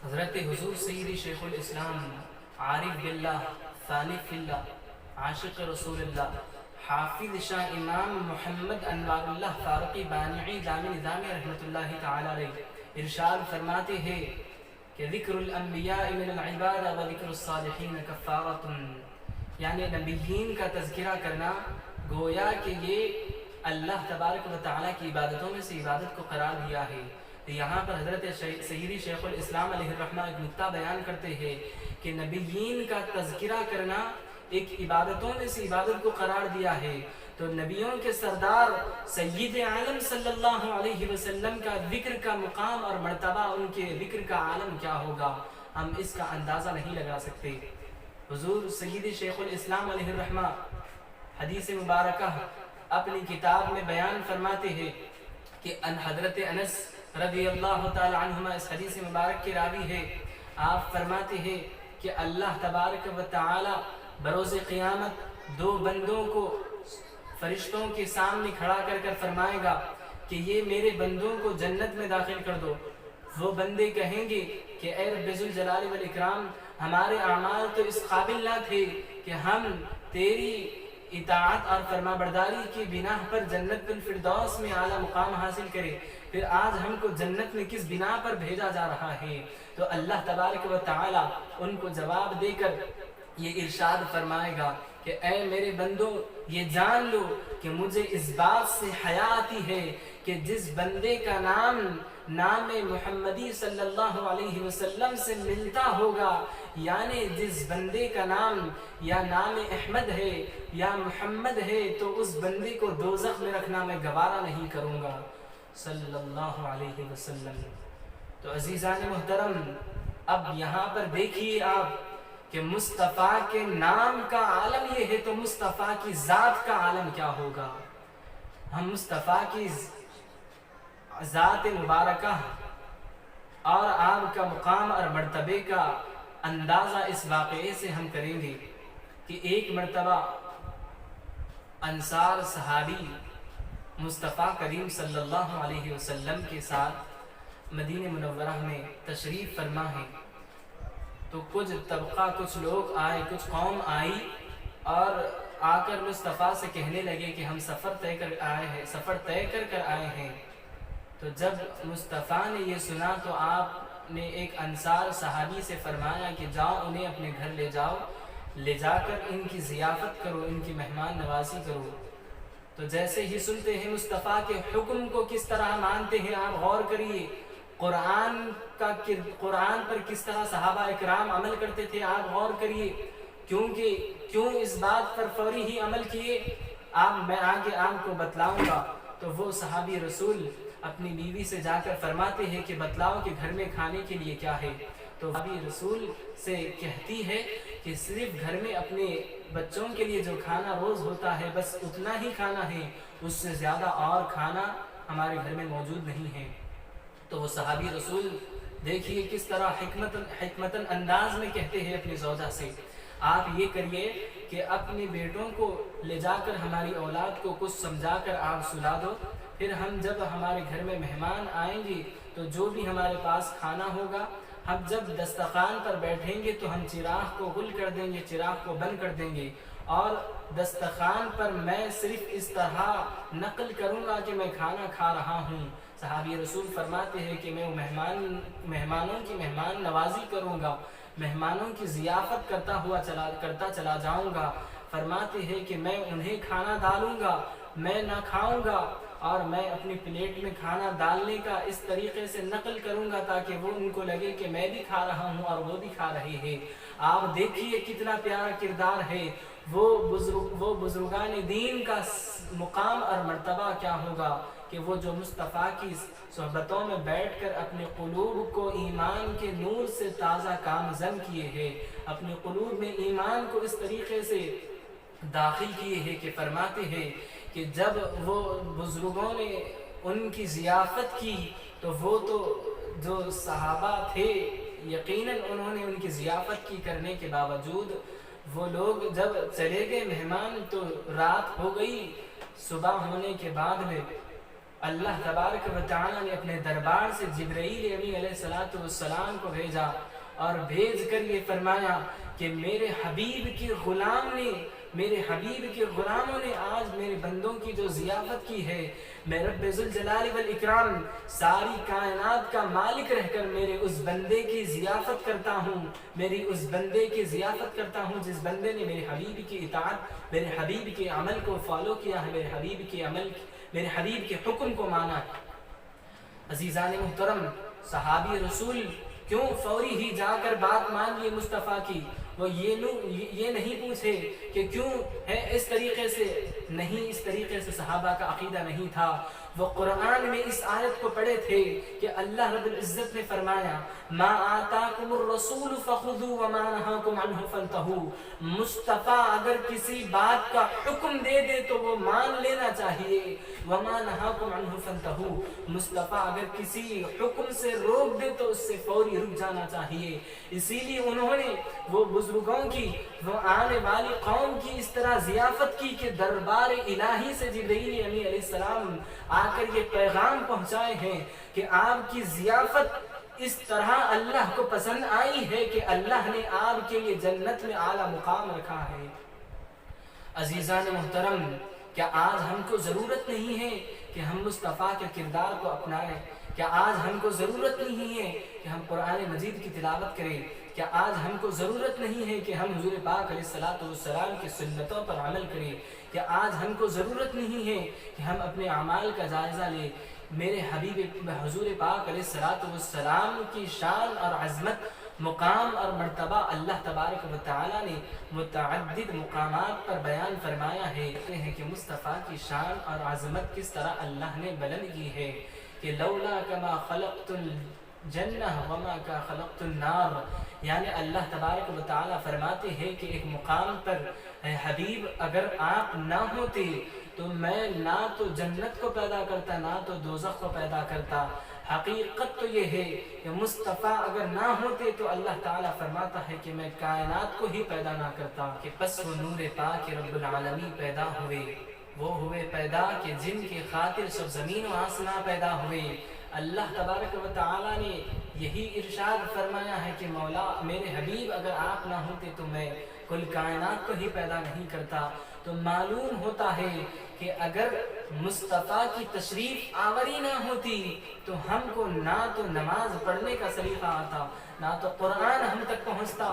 حضرت حضور سیدی شیخ الاسلام عارف باللہ ثالث اللہ عاشق رسول اللہ حافظ شاہ امام محمد انوار اللہ فاروقی بانعی جامع نظامی رحمۃ اللہ تعالی علیہ ارشاد فرماتے ہیں کہ ذکر الانبیاء من العبادہ و ذکر الصالحین کفارۃ، یعنی نبیین کا تذکرہ کرنا گویا کہ یہ اللہ تبارک و تعالیٰ کی عبادتوں میں سے عبادت کو قرار دیا ہے۔ یہاں پر حضرت سیدی شیخ الاسلام علیہ الرحمہ ایک نکتہ بیان کرتے ہیں کہ نبیین کا تذکرہ کرنا ایک عبادتوں میں سے عبادت کو قرار دیا ہے، تو نبیوں کے سردار سید عالم صلی اللہ علیہ وسلم کا ذکر کا مقام اور مرتبہ، ان کے ذکر کا عالم کیا ہوگا، ہم اس کا اندازہ نہیں لگا سکتے۔ حضور سید شیخ الاسلام علیہ الرحمہ حدیث مبارکہ اپنی کتاب میں بیان فرماتے ہیں کہ حضرت انس رضی اللہ تعالی عنہما اس حدیث مبارک کے راوی ہے، آپ فرماتے ہیں کہ اللہ تبارک و تعالی بروز قیامت دو بندوں کو فرشتوں کے سامنے کھڑا کر فرمائے گا کہ یہ میرے بندوں کو جنت میں داخل کر دو۔ وہ بندے کہیں گے کہ اے رب ذوالجلال والاکرام، ہمارے اعمال تو اس قابل نہ تھے کہ ہم تیری اطاعت اور فرما برداری کی بنا پر جنت الفردوس میں اعلیٰ مقام حاصل کرے، پھر آج ہم کو جنت میں کس بنا پر بھیجا جا رہا ہے؟ تو اللہ تبارک و تعالی ان کو جواب دے کر یہ ارشاد فرمائے گا کہ اے میرے بندوں، یہ جان لو کہ مجھے اس بات سے حیا آتی ہے کہ جس بندے کا نام محمدی صلی اللہ علیہ وسلم سے ملتا ہوگا، یعنی جس بندے کا نام یا نام احمد ہے یا محمد ہے، تو اس بندے کو دوزخ میں رکھنا میں گوارا نہیں کروں گا صلی اللہ علیہ وسلم۔ تو عزیزان محترم، اب یہاں پر دیکھیے آپ کہ مصطفیٰ کے نام کا عالم یہ ہے، تو مصطفیٰ کی ذات کا عالم کیا ہوگا؟ ہم مصطفیٰ کی ذات مبارکہ اور آپ کا مقام اور مرتبے کا اندازہ اس واقعے سے ہم کریں گے کہ ایک مرتبہ انصار صحابی مصطفیٰ کریم صلی اللہ علیہ وسلم کے ساتھ مدینہ منورہ میں تشریف فرما ہے، تو کچھ طبقہ، کچھ لوگ آئے، کچھ قوم آئی اور آ کر مصطفیٰ سے کہنے لگے کہ ہم سفر طے کر آئے ہیں۔ تو جب مصطفیٰ نے یہ سنا تو آپ نے ایک انصار صحابی سے فرمایا کہ جاؤ انہیں اپنے گھر لے جاؤ، لے جا کر ان کی ضیافت کرو، ان کی مہمان نوازی کرو۔ تو جیسے ہی سنتے ہیں مصطفیٰ کے حکم کو کس طرح مانتے ہیں، آپ غور کریے، قرآن پر کس طرح صحابہ اکرام عمل کرتے تھے، آپ غور کریے، کیوں اس بات پر فوری ہی عمل کیے، میں آگے آپ کو بتلاؤں گا۔ تو وہ صحابی رسول اپنی بیوی سے جا کر فرماتے ہیں کہ بتلاؤ کہ گھر میں کھانے کے لیے کیا ہے۔ تو صحابی رسول سے کہتی ہے کہ صرف گھر میں اپنے بچوں کے لیے جو کھانا روز ہوتا ہے بس اتنا ہی کھانا ہے، اس سے زیادہ اور کھانا ہمارے گھر میں موجود نہیں ہے۔ تو وہ صحابی رسول دیکھیے کس طرح حکمتاً انداز میں کہتے ہیں اپنی زوجہ سے، آپ یہ کریے کہ اپنے بیٹوں کو لے جا کر ہماری اولاد کو کچھ سمجھا کر آپ سلا دو، پھر ہم جب ہمارے گھر میں مہمان آئیں گے تو جو بھی ہمارے پاس کھانا ہوگا، ہم جب دسترخوان پر بیٹھیں گے تو ہم چراغ کو گل کر دیں گے، چراغ کو بند کر دیں گے، اور دسترخوان پر میں صرف اس طرح نقل کروں گا کہ میں کھانا کھا رہا ہوں۔ صحابی رسول فرماتے ہیں کہ میں مہمانوں کی مہمان نوازی کروں گا، مہمانوں کی ضیافت کرتا چلا جاؤں گا۔ فرماتے ہیں کہ میں انہیں کھانا ڈالوں گا، میں نہ کھاؤں گا، اور میں اپنی پلیٹ میں کھانا ڈالنے کا اس طریقے سے نقل کروں گا تاکہ وہ ان کو لگے کہ میں بھی کھا رہا ہوں اور وہ بھی کھا رہے ہیں۔ آپ دیکھیے کتنا پیارا کردار ہے، وہ بزرگان دین کا مقام اور مرتبہ کیا ہوگا کہ وہ جو مصطفیٰ کی صحبتوں میں بیٹھ کر اپنے قلوب کو ایمان کے نور سے تازہ کامزن کیے ہیں، اپنے قلوب میں ایمان کو اس طریقے سے داخل کیے ہیں کہ فرماتے ہیں کہ جب وہ بزرگوں نے ان کی ضیافت کی تو وہ تو جو صحابہ تھے یقیناً انہوں نے ان کی ضیافت کی کرنے کے باوجود وہ لوگ جب چلے گئے مہمان تو رات ہو گئی، صبح ہونے کے بعد میں اللہ تبارک و تعالی نے اپنے دربار سے جبرائیل امین علیہ السلام کو بھیجا اور بھیج کر یہ فرمایا کہ میرے حبیب کے غلام نے، میرے حبیب کے غلاموں نے آج میرے بندوں کی جو ضیافت کی ہے، میں رب ذوالجلال والاکرام ساری کائنات کا مالک رہ کر میرے اس بندے کی ضیافت کرتا ہوں، میری اس بندے کی ضیافت کرتا ہوں جس بندے نے میرے حبیب کی اطاعت، میرے حبیب کے عمل کو فالو کیا ہے، میرے حبیب کے عمل، میرے حبیب کے حکم کو مانا ہے۔ عزیزان محترم، صحابی رسول کیوں فوری ہی جا کر بات مان لیے مصطفیٰ کی؟ وہ یہ نہیں پوچھے کہ کیوں ہے اس طریقے سے، نہیں، اس طریقے سے صحابہ کا عقیدہ نہیں تھا۔ وہ قرآن میں اس آیت کو پڑھے تھے کہ اللہ رب العزت نے فرمایا ما آتاکم الرسول فخذوا وما نہاکم عنہ فانتہوا۔ مصطفیٰ اگر کسی بات کا حکم دے دے تو وہ مان لینا چاہیے، وما نہاکم عنہ فانتہوا۔ مصطفیٰ اگر کسی حکم سے روک دے تو اس سے فوری رک جانا چاہیے۔ اسی لیے انہوں نے وہ بزرگوں کی، وہ آنے والی قوم کی اس طرح ضیافت کی کہ دربار الہی سے جبرائیل امین علیہ السلام آ کر یہ پیغام پہنچائے ہیں کہ آپ کی ضیافت اس طرح اللہ کو پسند آئی ہے کہ اللہ نے آپ کے لیے جنت میں اعلیٰ مقام رکھا ہے۔ عزیزان محترم، کیا آج ہم کو ضرورت نہیں ہے کہ ہم مصطفیٰ کے کردار کو اپنائیں؟ کیا آج ہم کو ضرورت نہیں ہے کہ ہم قرآن مجید کی تلاوت کریں؟ کیا آج ہم کو ضرورت نہیں ہے کہ ہم حضور پاک علیہ السلام کی سنتوں پر عمل کریں؟ کیا آج ہم کو ضرورت نہیں ہے کہ ہم اپنے اعمال کا جائزہ لیں؟ میرے حبیب حضور پاک علیہ السلام کی شان اور عظمت، مقام اور مرتبہ اللہ تبارک و تعالی نے متعدد مقامات پر بیان فرمایا ہے کہ مصطفیٰ کی شان اور عظمت کس طرح اللہ نے بلند کی ہے کہ لولا کما خلقت الجنہ وما کا خلقت النار، یعنی اللہ تبارک و تعالی فرماتے ہیں کہ ایک مقام پر اے حبیب اگر آپ نہ ہوتے تو میں نہ تو جنت کو پیدا کرتا نہ تو دوزخ کو پیدا کرتا۔ حقیقت تو یہ ہے کہ مصطفیٰ اگر نہ ہوتے تو اللہ تعالیٰ فرماتا ہے کہ میں کائنات کو ہی پیدا نہ کرتا، کہ پس وہ نور پاک رب العالمین پیدا ہوئے، وہ ہوئے پیدا کہ جن کے خاطر سب زمین و آسمان پیدا ہوئے۔ اللہ تبارک و تعالیٰ نے یہی ارشاد فرمایا ہے کہ مولا میرے حبیب اگر آپ نہ ہوتے تو میں کل کائنات کو ہی پیدا نہیں کرتا۔ تو معلوم ہوتا ہے کہ اگر مصطفیٰ کی تشریف آوری نہ ہوتی تو ہم کو نہ تو نماز پڑھنے کا سلیقہ آتا، نہ تو قرآن ہم تک پہنچتا۔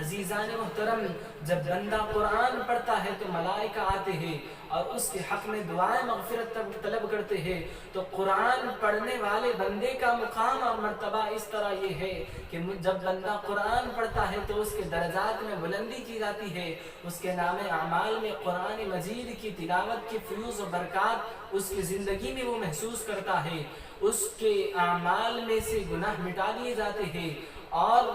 عزیزان محترم، جب بندہ قرآن پڑھتا ہے تو ملائکہ آتے ہیں اور اس کے حق میں دعائیں مغفرت طلب کرتے ہیں۔ تو قرآن پڑھنے والے بندے کا مقام اور مرتبہ اس طرح یہ ہے کہ جب بندہ قرآن پڑھتا ہے تو اس کے درجات میں بلندی کی جاتی ہے، اس کے نام اعمال میں قرآن مجید کی تلاوت کی فیوز و برکات اس کی زندگی میں وہ محسوس کرتا ہے، اس کے اعمال میں سے گناہ مٹا لیے جاتے ہیں، اور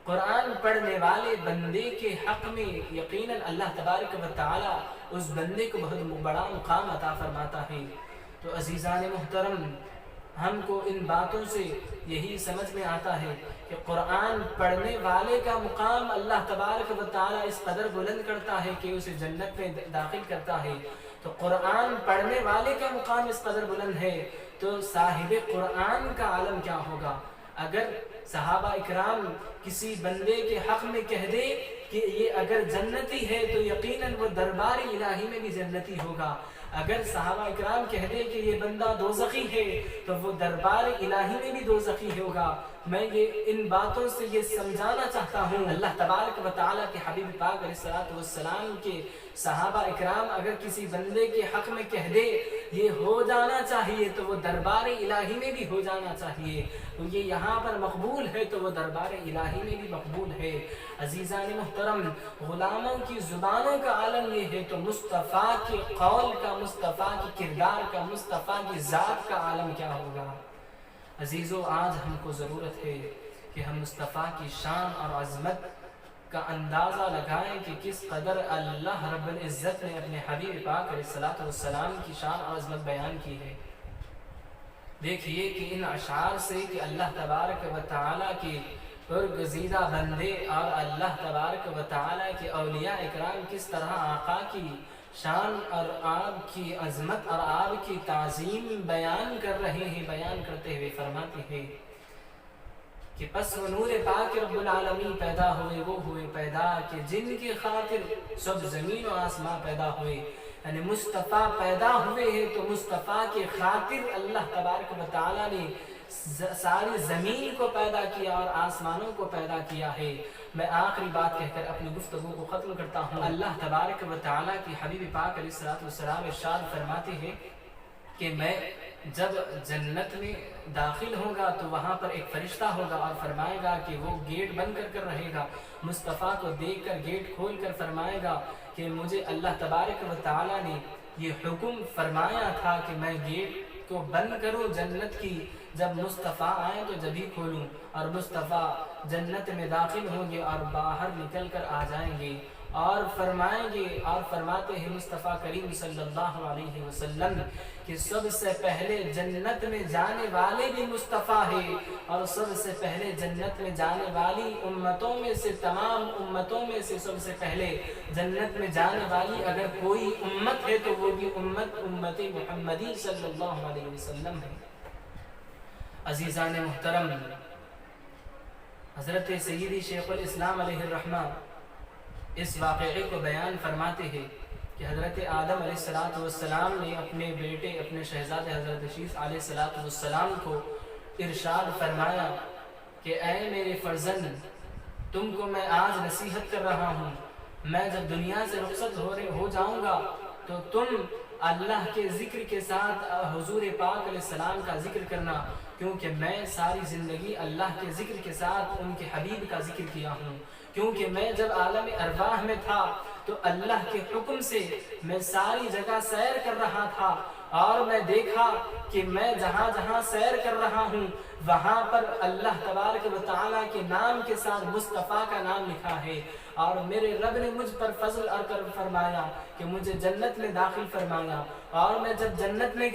قرآن پڑھنے والے بندے کے حق میں یقیناً اللہ تبارک و تعالی اس بندے کو بہت بڑا مقام عطا فرماتا ہے۔ تو عزیزان محترم، ہم کو ان باتوں سے یہی سمجھ میں آتا ہے کہ قرآن پڑھنے والے کا مقام اللہ تبارک و تعالی اس قدر بلند کرتا ہے کہ اسے جنت میں داخل کرتا ہے۔ تو قرآن پڑھنے والے کا مقام اس قدر بلند ہے تو صاحب قرآن کا عالم کیا ہوگا؟ اگر صحابہ اکرام کسی بندے کے حق میں کہہ دے کہ یہ اگر جنتی ہے تو یقیناً وہ دربار الہی میں بھی جنتی ہوگا، اگر صحابہ اکرام کہہ دے کہ یہ بندہ دوزخی ہے تو وہ دربار الہی میں بھی دوزخی ہوگا۔ میں یہ ان باتوں سے یہ سمجھانا چاہتا ہوں، اللہ تبارک و تعالیٰ کے حبیب پاک علیہ السلام کے صحابہ اکرام اگر کسی بندے کے حق میں کہہ دے یہ ہو جانا چاہیے تو وہ دربار الہی میں بھی ہو جانا چاہیے، تو یہ یہاں پر مقبول ہے تو وہ دربار الہی میں بھی مقبول ہے۔ عزیزان محترم، غلاموں کی زبانوں کا عالم یہ ہے تو مصطفیٰ کے قول کا، مصطفیٰ کی کردار کا، مصطفیٰ کی ذات کا عالم کیا ہوگا؟ عزیزو، آج ہم کو ضرورت ہے کہ ہم مصطفیٰ کی شان اور عظمت کا اندازہ لگائیں کہ کس قدر اللہ رب العزت نے اپنے حبیب پاک علیہ السلام کی شان اور عظمت بیان کی ہے۔ دیکھیے کہ ان اشعار سے کہ اللہ تبارک و تعالیٰ کے برگزیدہ بندے اور اللہ تبارک و تعالیٰ کے اولیاء اکرام کس طرح آقا کی شان اور آپ کی عظمت اور آپ کی تعظیم بیان کر رہے ہیں، بیان کرتے ہوئے فرماتے ہیں کہ پس وہ نور پاک رب العالمین پیدا ہوئے، وہ ہوئے پیدا کہ جن کی خاطر سب زمین و آسمان پیدا ہوئے، یعنی مصطفیٰ پیدا ہوئے ہیں تو مصطفیٰ کی خاطر اللہ تبارک و تعالیٰ نے ساری زمین کو پیدا کیا اور آسمانوں کو پیدا کیا ہے۔ میں آخری بات کہہ کر اپنی گفتگو کو ختم کرتا ہوں۔ اللہ تبارک و تعالیٰ کی حبیب پاک علیہ السلام ارشاد فرماتے ہیں کہ میں جب جنت میں داخل ہوگا تو وہاں پر ایک فرشتہ ہوگا اور فرمائے گا کہ وہ گیٹ بند کر رہے گا، مصطفیٰ کو دیکھ کر گیٹ کھول کر فرمائے گا کہ مجھے اللہ تبارک و تعالیٰ نے یہ حکم فرمایا تھا کہ میں گیٹ کو بند کروں جنت کی، جب مصطفیٰ آئیں تو جب ہی کھولوں، اور مصطفیٰ جنت میں داخل ہوں گے اور باہر نکل کر آ جائیں گے اور فرمائیں گے اور فرماتے ہیں مصطفیٰ کریم صلی اللہ علیہ وسلم کہ سب سے پہلے جنت میں جانے والے بھی مصطفیٰ ہیں، اور سب سے پہلے جنت میں جانے والی امتوں میں سے، تمام امتوں میں سے سب سے پہلے جنت میں جانے والی اگر کوئی امت ہے تو وہ بھی امت محمدی صلی اللہ علیہ وسلم ہے۔ عزیزان محترم، حضرت سیدی شیخ الاسلام علیہ الرحمہ اس واقعے کو بیان فرماتے ہیں کہ حضرت آدم علیہ السلام نے اپنے بیٹے، اپنے شہزادے حضرت شیث علیہ السلام کو ارشاد فرمایا کہ اے میرے فرزند، تم کو میں آج نصیحت کر رہا ہوں، میں جب دنیا سے رخصت ہو جاؤں گا تو تم اللہ کے ذکر کے ساتھ حضور پاک علیہ السلام کا ذکر کرنا، کیونکہ میں ساری زندگی اللہ کے ذکر کے ساتھ ان کے حبیب کا ذکر کیا ہوں، کیونکہ میں جب عالم ارواح میں تھا تو اللہ کے حکم سے میں ساری جگہ سیر کر رہا تھا، اور میں دیکھا کہ میں جہاں جہاں سیر کر رہا ہوں وہاں پر اللہ تبارک و تعالیٰ کے نام کے ساتھ مصطفیٰ کا نام لکھا ہے، اور میرے رب نے مجھ پر فضل اور کرم فرمایا کہ مجھے جنت میں داخل فرمایا، اور میں جب جنت میں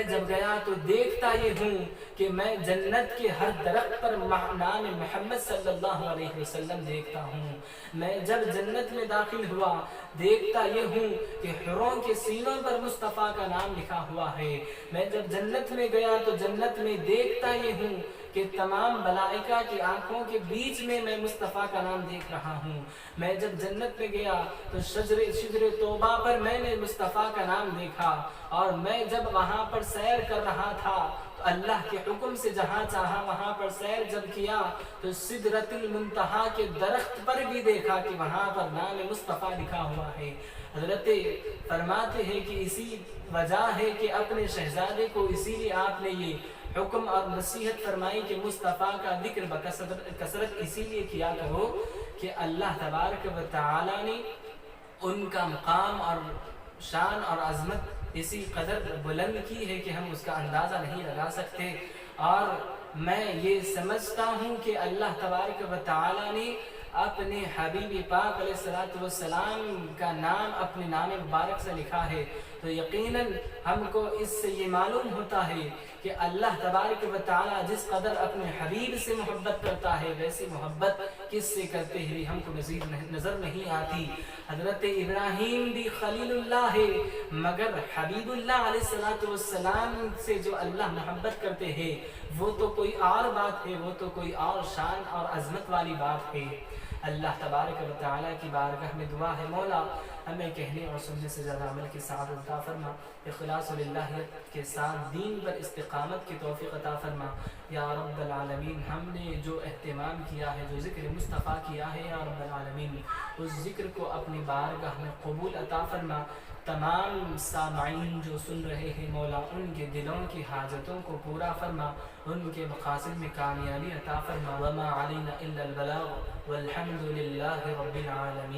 جب گیا تو دیکھتا یہ ہوں کہ میں جنت کے ہر درخت پر نام محمد صلی اللہ علیہ وسلم دیکھتا ہوں۔ میں جب جنت میں داخل ہوا دیکھتا یہ ہوں کہ حوروں کے سینوں پر مصطفیٰ کا نام لکھا ہوا ہے۔ میں جب جنت میں گیا تو جنت میں دیکھتا یہ ہوں کہ تمام ملائکہ کی آنکھوں کے بیچ میں مصطفیٰ کا نام دیکھ رہا ہوں۔ میں جب جنت میں گیا تو شجر توبہ پر میں نے مصطفیٰ کا نام دیکھا، اور میں جب وہاں پر سیر کر رہا تھا تو اللہ کے حکم سے جہاں چاہا وہاں پر سیر جب کیا تو سدرۃ المنتہا کے درخت پر بھی دیکھا کہ وہاں پر نام مصطفیٰ لکھا ہوا ہے۔ حضرت فرماتے ہیں کہ اسی وجہ ہے کہ اپنے شہزادے کو اسی لیے آپ نے یہ حکم اور نصیحت فرمائی کہ مصطفیٰ کا ذکر بکثرت اسی لیے کیا کرو کہ اللہ تبارک و تعالی نے ان کا مقام اور شان اور عظمت اسی قدر بلند کی ہے کہ ہم اس کا اندازہ نہیں لگا سکتے۔ اور میں یہ سمجھتا ہوں کہ اللہ تبارک و تعالی نے اپنے حبیب پاک علیہ السلام کا نام اپنے نام مبارک سے لکھا ہے، تو یقیناً ہم کو اس سے یہ معلوم ہوتا ہے کہ اللہ تبارک و تعالی جس قدر اپنے حبیب سے محبت کرتا ہے ویسی محبت کس سے کرتے ہوئے ہم کو مزید نظر نہیں آتی۔ حضرت ابراہیم بھی خلیل اللہ ہے، مگر حبیب اللہ علیہ السلام سے جو اللہ محبت کرتے ہیں وہ تو کوئی اور بات ہے، وہ تو کوئی اور شان اور عظمت والی بات ہے۔ اللہ تبارک و تعالیٰ کی بارگاہ میں دعا ہے مولا ہمیں کہنے اور سننے سے زیادہ عمل کی سعادت عطا فرما، اخلاص و للہیت کے ساتھ دین پر استقامت کی توفیق عطا فرما یا رب العالمین۔ ہم نے جو اہتمام کیا ہے، جو ذکر مصطفیٰ کیا ہے یا رب العالمین، اس ذکر کو اپنی بارگاہ میں قبول عطا فرما۔ تمام سامعین جو سن رہے ہیں مولا ان کے دلوں کی حاجتوں کو پورا فرما، ان کے مقاصد میں کامیابی عطا فرما۔ وما علینا الا البلاغ والحمد للہ رب العالمین۔